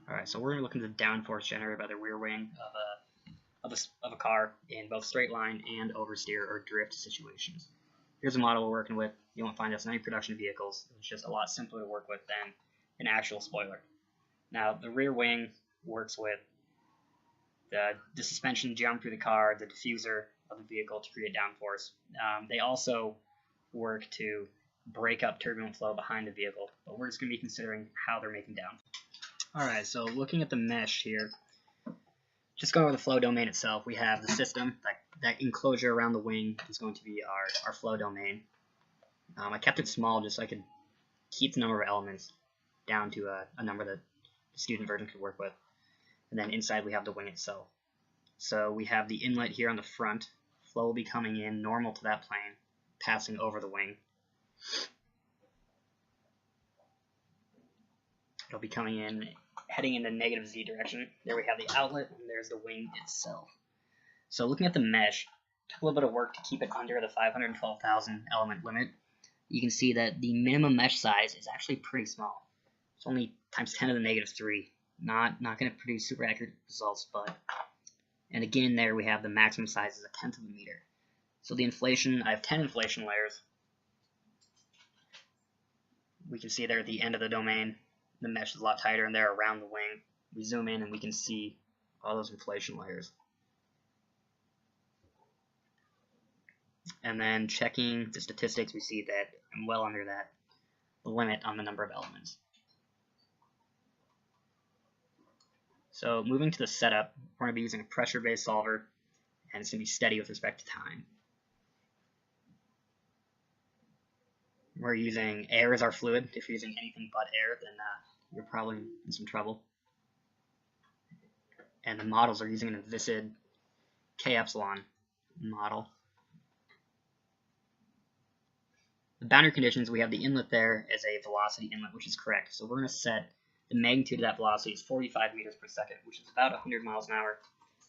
Alright, so we're going to look into the downforce generated by the rear wing of a car in both straight line and oversteer or drift situations. Here's a model we're working with. You won't find this in any production vehicles. It's just a lot simpler to work with than an actual spoiler. Now, the rear wing works with the suspension geometry of the car, the diffuser of the vehicle to create downforce. They also work to break up turbulent flow behind the vehicle, but we're just going to be considering how they're making downforce. Alright, so looking at the mesh here, just going over the flow domain itself, we have the system. That enclosure around the wing is going to be our flow domain. I kept it small just so I could keep the number of elements down to a number that the student version could work with. And then inside we have the wing itself. So we have the inlet here on the front. Flow will be coming in normal to that plane, passing over the wing. It'll be coming in, heading in the negative Z direction. There we have the outlet, and there's the wing itself. So looking at the mesh, it took a little bit of work to keep it under the 512,000 element limit. You can see that the minimum mesh size is actually pretty small. It's only times 10 to the negative 3. Not going to produce super accurate results, but, and again there we have the maximum size is a tenth of a meter. So the inflation, I have 10 inflation layers. We can see there at the end of the domain, the mesh is a lot tighter, and they're around the wing. We zoom in and we can see all those inflation layers. And then checking the statistics, we see that I'm well under that limit on the number of elements. So moving to the setup, we're going to be using a pressure-based solver, and it's going to be steady with respect to time. We're using air as our fluid. If you're using anything but air, then you're probably in some trouble. And the models are using an Invisid K epsilon model. The boundary conditions, we have the inlet there as a velocity inlet, which is correct. So we're going to set the magnitude of that velocity is 45 meters per second, which is about 100 miles an hour,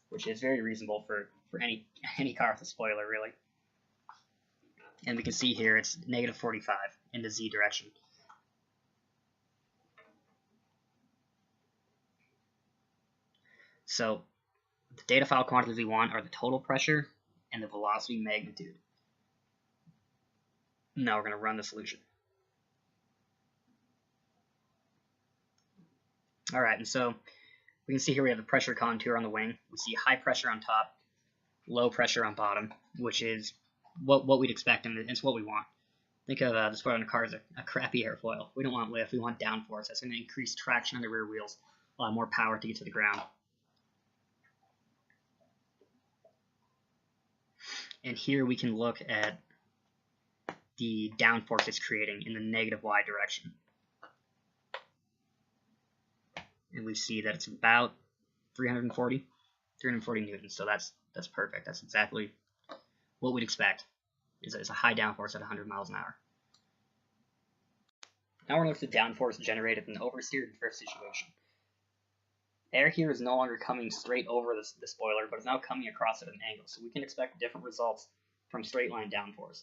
which is very reasonable for any car with a spoiler, really. And we can see here it's negative 45 in the Z direction. So the data file quantities we want are the total pressure and the velocity magnitude. Now we're going to run the solution. Alright, and so we can see here we have the pressure contour on the wing. We see high pressure on top, low pressure on bottom, which is what we'd expect, and it's what we want. Think of the spoiler on a car as a crappy airfoil. We don't want lift, we want downforce. That's going to increase traction on the rear wheels, a lot more power to get to the ground. And here we can look at the downforce it's creating in the negative Y direction. And we see that it's about 340 newtons. So that's perfect. That's exactly what we'd expect. Is a high downforce at 100 miles an hour. Now we're going to look at the downforce generated in an oversteer drift situation. Air here is no longer coming straight over the spoiler, but it's now coming across at an angle. So we can expect different results from straight line downforce.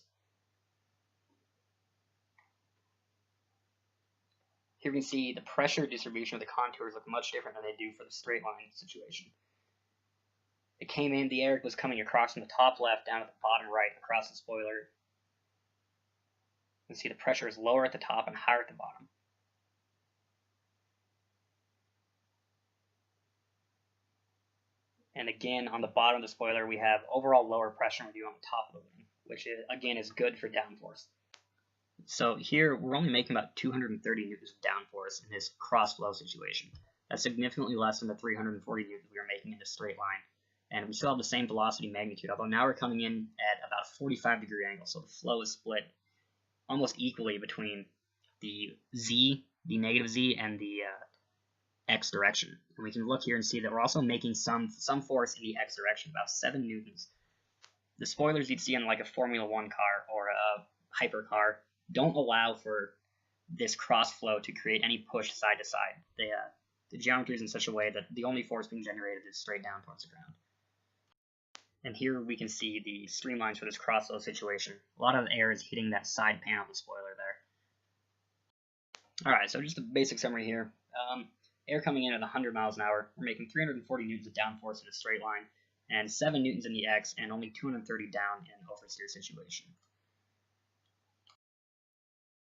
Here we can see the pressure distribution of the contours look much different than they do for the straight line situation. It came in, the air was coming across from the top left down to the bottom right across the spoiler. You can see the pressure is lower at the top and higher at the bottom. And again, on the bottom of the spoiler, we have overall lower pressure than we do on the top of the wing, which again is good for downforce. So here we're only making about 230 newtons of downforce in this cross flow situation. That's significantly less than the 340 newtons we were making in a straight line. And we still have the same velocity magnitude, although now we're coming in at about a 45-degree angle, so the flow is split almost equally between the Z, the negative Z, and the X direction. And we can look here and see that we're also making some force in the X direction, about 7 newtons. The spoilers you'd see on like a Formula 1 car or a hypercar don't allow for this cross flow to create any push side to side. The geometry is in such a way that the only force being generated is straight down towards the ground. And here we can see the streamlines for this cross flow situation. A lot of air is hitting that side panel of the spoiler there. Alright, so just a basic summary here. air coming in at 100 miles an hour, we're making 340 newtons of downforce in a straight line, and 7 newtons in the X, and only 230 down in an oversteer situation.